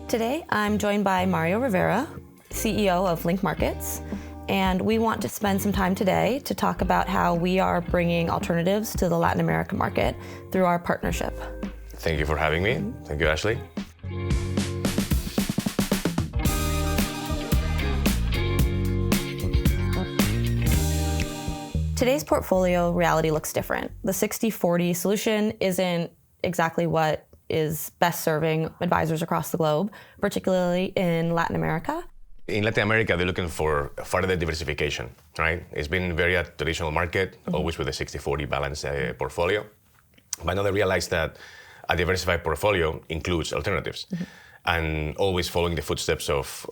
Today, I'm joined by Mario Rivero, CEO of LYNK Markets, and we want to spend some time today to talk about how we are bringing alternatives to the Latin American market through our partnership. Thank you for having me. Thank you, Ashley. Today's portfolio reality looks different. The 60-40 solution isn't exactly what is best serving advisors across the globe, particularly in Latin America. In Latin America, they're looking for further diversification, right? It's been very a traditional market, always with a 60-40 balance portfolio. But now they realize that a diversified portfolio includes alternatives, and always following the footsteps of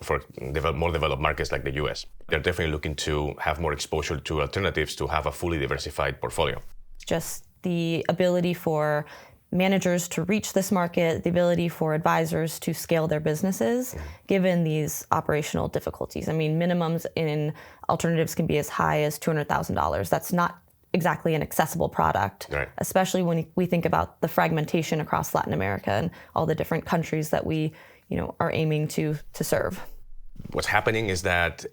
more developed markets like the US. They're definitely looking to have more exposure to alternatives to have a fully diversified portfolio. Just the ability for managers to reach this market, the ability for advisors to scale their businesses, given these operational difficulties. I mean, minimums in alternatives can be as high as $200,000. That's not exactly an accessible product, right, especially when we think about the fragmentation across Latin America and all the different countries that we, are aiming to serve. What's happening is that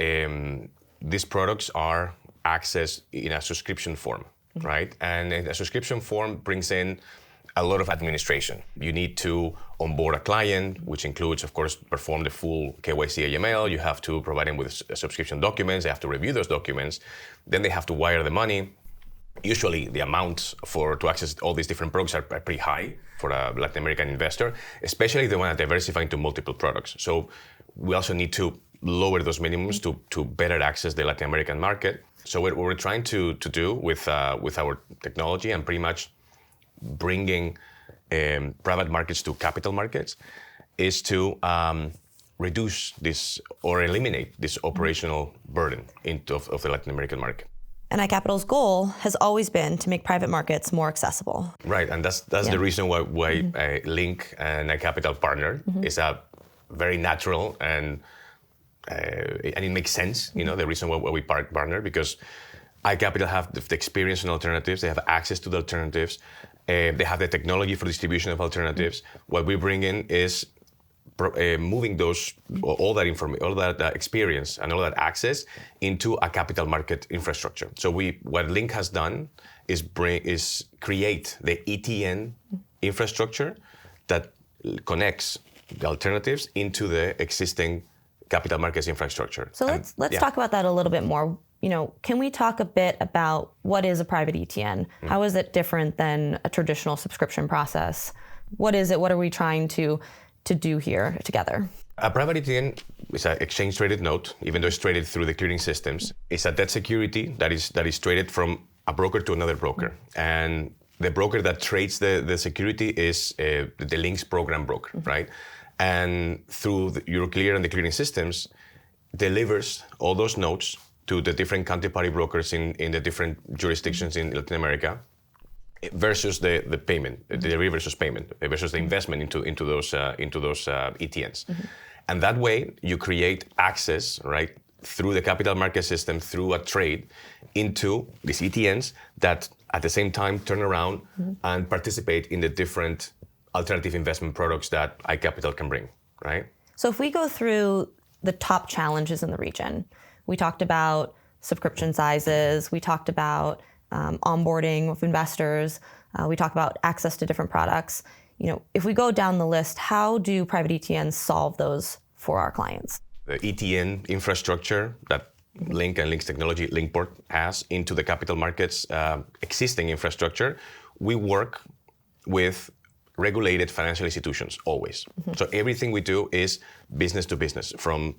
these products are accessed in a subscription form, right? And a subscription form brings in a lot of administration. You need to onboard a client, which includes, of course, perform the full KYC AML. You have to provide them with subscription documents. They have to review those documents. Then they have to wire the money. Usually, the amounts to access all these different products are pretty high for a Latin American investor, especially if they want to diversify into multiple products. So we also need to lower those minimums to better access the Latin American market. So what we're trying to do with our technology and pretty much bringing private markets to capital markets is to reduce this or eliminate this operational burden of the Latin American market. And iCapital's goal has always been to make private markets more accessible. Right, and that's the reason why LYNK and iCapital partnered. It's a very natural and it makes sense. The reason why we partnered, because iCapital have the experience in alternatives. They have access to the alternatives. They have the technology for distribution of alternatives. What we bring in is moving all that experience and all that access into a capital market infrastructure. So what LYNK has done is create the ETN infrastructure that connects the alternatives into the existing capital markets infrastructure. So let's talk about that a little bit more. Can we talk a bit about what is a private ETN? How is it different than a traditional subscription process? What is it? What are we trying to do here together? A private ETN is an exchange-traded note, even though it's traded through the clearing systems. It's a debt security that is traded from a broker to another broker. And the broker that trades the security is the LYNK's program broker, right? And through the Euroclear and the clearing systems, delivers all those notes to the different counterparty brokers in the different jurisdictions in Latin America, versus the payment, the delivery versus payment, versus the investment into those ETNs. And that way, you create access, right, through the capital market system, through a trade, into these ETNs that at the same time turn around and participate in the different alternative investment products that iCapital can bring, right? So if we go through the top challenges in the region, we talked about subscription sizes, we talked about onboarding of investors, we talked about access to different products. If we go down the list, how do private ETNs solve those for our clients? The ETN infrastructure that LYNK and LYNK's technology, LYNKPort, has into the capital markets existing infrastructure, we work with regulated financial institutions always. So everything we do is business to business, from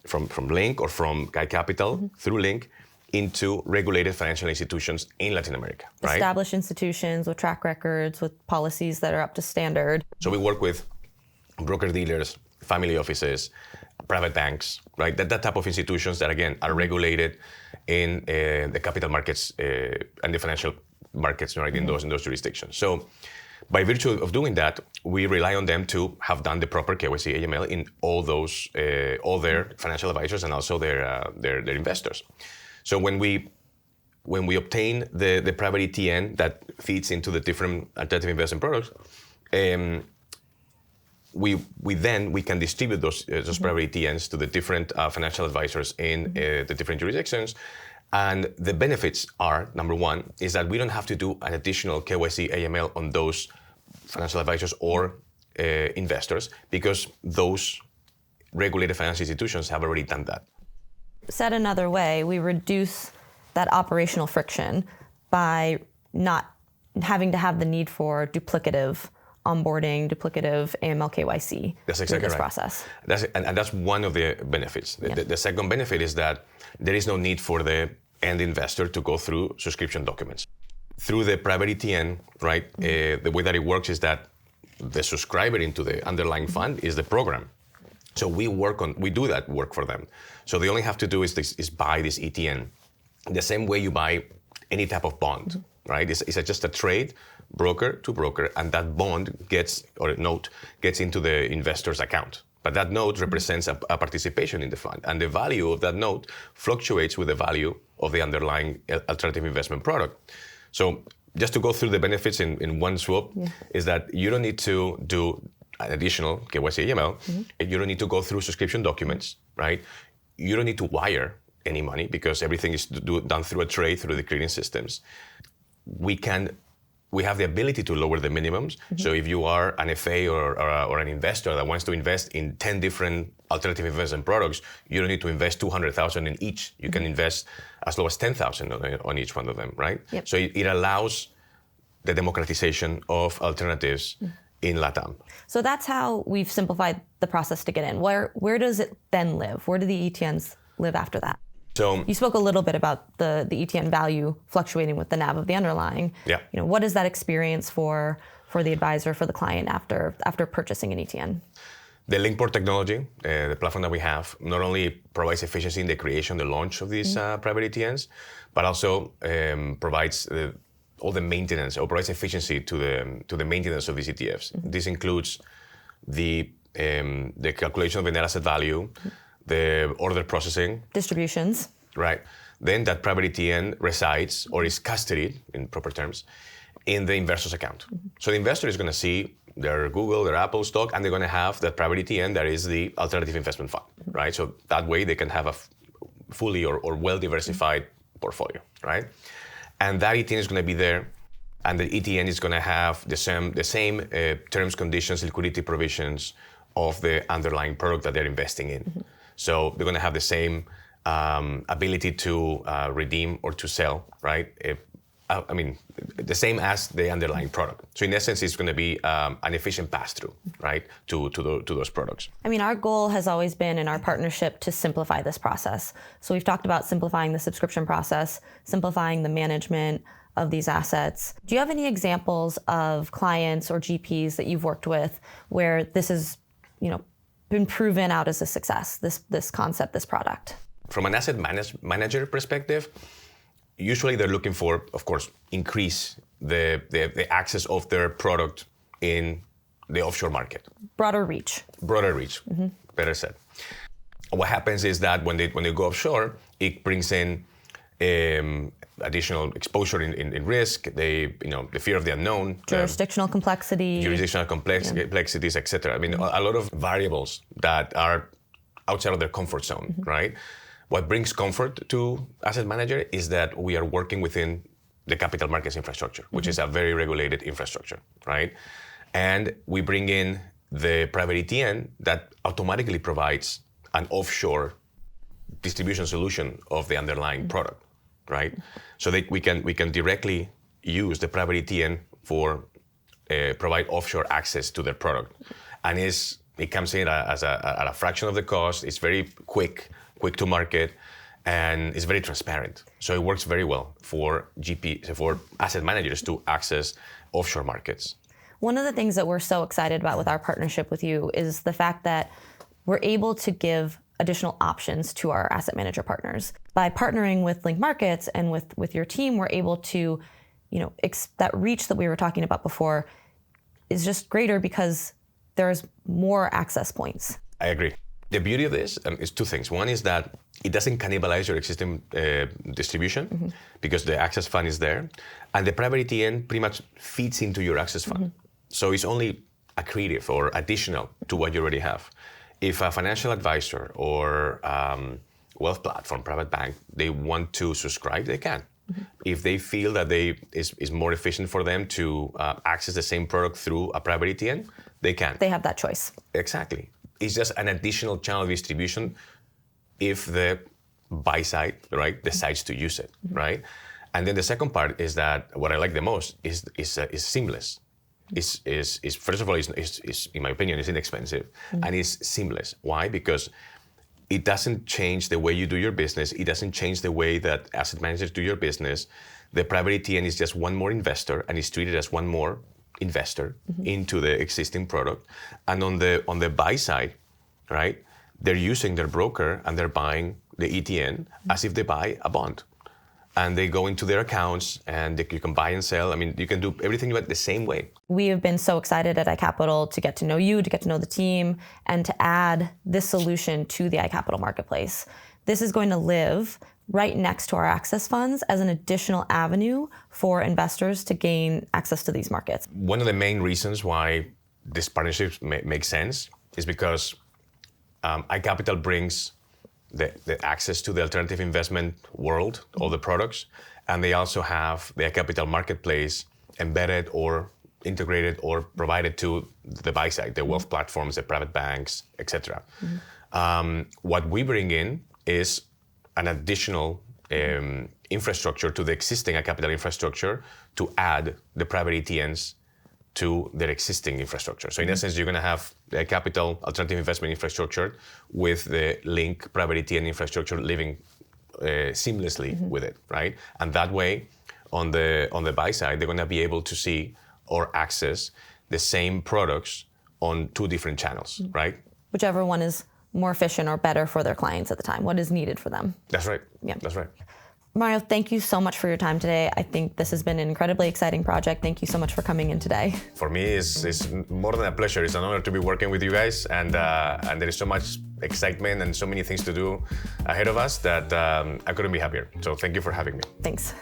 LYNK or from iCapital through LYNK into regulated financial institutions in Latin America, right? Established institutions with track records, with policies that are up to standard. So we work with broker-dealers, family offices, private banks, right? That type of institutions that, again, are regulated in the capital markets and the financial markets, right, in those jurisdictions. So by virtue of doing that, we rely on them to have done the proper KYC AML in all their financial advisors and also their investors. So when we obtain the private ETN that feeds into the different alternative investment products, we can distribute those private ETNs to the different financial advisors in the different jurisdictions. And the benefits are, number one, is that we don't have to do an additional KYC AML on those financial advisors or investors, because those regulated financial institutions have already done that. Said another way, we reduce that operational friction by not having to have the need for duplicative onboarding, duplicative AML KYC That's exactly through this right. process. And that's one of the benefits. Yeah. The second benefit is that there is no need for the end investor to go through subscription documents. Through the private ETN, right, the way that it works is that the subscriber into the underlying fund is the program. So we do that work for them. So they only have to do is buy this ETN. The same way you buy any type of bond, right? It's just a trade, broker to broker, and that bond note gets into the investor's account. But that note represents a participation in the fund, and the value of that note fluctuates with the value of the underlying alternative investment product. So just to go through the benefits in one swoop, is that you don't need to do an additional KYC AML. You don't need to go through subscription documents, right? You don't need to wire any money because everything is done through a trade, through the clearing systems. We have the ability to lower the minimums. So if you are an FA or an investor that wants to invest in 10 different alternative investment products, you don't need to invest $200,000 in each. You can invest as low as $10,000 on each one of them, right? Yep. So it allows the democratization of alternatives in LATAM. So that's how we've simplified the process to get in. Where does it then live? Where do the ETNs live after that? So you spoke a little bit about the ETN value fluctuating with the NAV of the underlying. Yeah. What is that experience for the advisor, for the client after purchasing an ETN? The LYNK technology, the platform that we have, not only provides efficiency in the creation, the launch of these private ETNs, but also provides all the maintenance, or provides efficiency to the maintenance of these ETFs. This includes the calculation of the net asset value, the order processing, distributions. Right. Then that private ETN resides or is custodied, in proper terms, in the investor's account. So the investor is going to see their Google, their Apple stock, and they're going to have that private ETN that is the alternative investment fund, right? So that way they can have a fully or well-diversified portfolio, right? And that ETN is going to be there, and the ETN is going to have the same terms, conditions, liquidity provisions of the underlying product that they're investing in. So they're going to have the same ability to redeem or to sell, right? The same as the underlying product. So in essence, it's going to be an efficient pass-through, right, to those products. Our goal has always been in our partnership to simplify this process. So we've talked about simplifying the subscription process, simplifying the management of these assets. Do you have any examples of clients or GPs that you've worked with where this has, been proven out as a success, this concept, this product? From an asset manager perspective, usually they're looking for, of course, increase the access of their product in the offshore market. Broader reach. Better said. What happens is that when they go offshore, it brings in additional exposure in risk, the fear of the unknown. Jurisdictional complexity. Complexities, etc. A lot of variables that are outside of their comfort zone, right? What brings comfort to asset manager is that we are working within the capital markets infrastructure, which is a very regulated infrastructure, right? And we bring in the private ETN that automatically provides an offshore distribution solution of the underlying product, right? So we can directly use the private ETN for provide offshore access to their product, and it comes in at a fraction of the cost. It's very quick to market, and it's very transparent. So it works very well for asset managers to access offshore markets. One of the things that we're so excited about with our partnership with you is the fact that we're able to give additional options to our asset manager partners. By partnering with LYNK Markets and with your team, we're able to, that reach that we were talking about before is just greater because there's more access points. I agree. The beauty of this is two things. One is that it doesn't cannibalize your existing distribution because the access fund is there. And the private ETN pretty much feeds into your access fund. So it's only accretive or additional to what you already have. If a financial advisor or wealth platform, private bank, they want to subscribe, they can. If they feel that is more efficient for them to access the same product through a private ETN, they can. They have that choice. Exactly. It's just an additional channel of distribution if the buy side, right, decides to use it, right? And then the second part is that what I like the most is seamless. Is first of all, is in my opinion, is inexpensive and is seamless. Why? Because it doesn't change the way you do your business. It doesn't change the way that asset managers do your business. The private ETN is just one more investor and is treated as one more investor into the existing product. And on the buy side, right, they're using their broker and they're buying the ETN as if they buy a bond. And they go into their accounts and you can buy and sell. I mean, you can do everything the same way. We have been so excited at iCapital to get to know you, to get to know the team, and to add this solution to the iCapital marketplace. This is going to live right next to our access funds as an additional avenue for investors to gain access to these markets. One of the main reasons why this partnership makes sense is because iCapital brings the access to the alternative investment world, all the products, and they also have the iCapital marketplace embedded or integrated or provided to the buy side, the wealth platforms, the private banks, etc. What we bring in is an additional infrastructure to the existing iCapital infrastructure to add the private ETNs to their existing infrastructure. So in essence, you're going to have the iCapital alternative investment infrastructure with the LYNK private ETN infrastructure living seamlessly with it, right? And that way, on the buy side, they're going to be able to see or access the same products on two different channels, right? Whichever one is more efficient or better for their clients at the time, what is needed for them. That's right. Yeah. That's right. Mario, thank you so much for your time today. I think this has been an incredibly exciting project. Thank you so much for coming in today. For me, it's more than a pleasure. It's an honor to be working with you guys, and there is so much excitement and so many things to do ahead of us that I couldn't be happier. So thank you for having me. Thanks.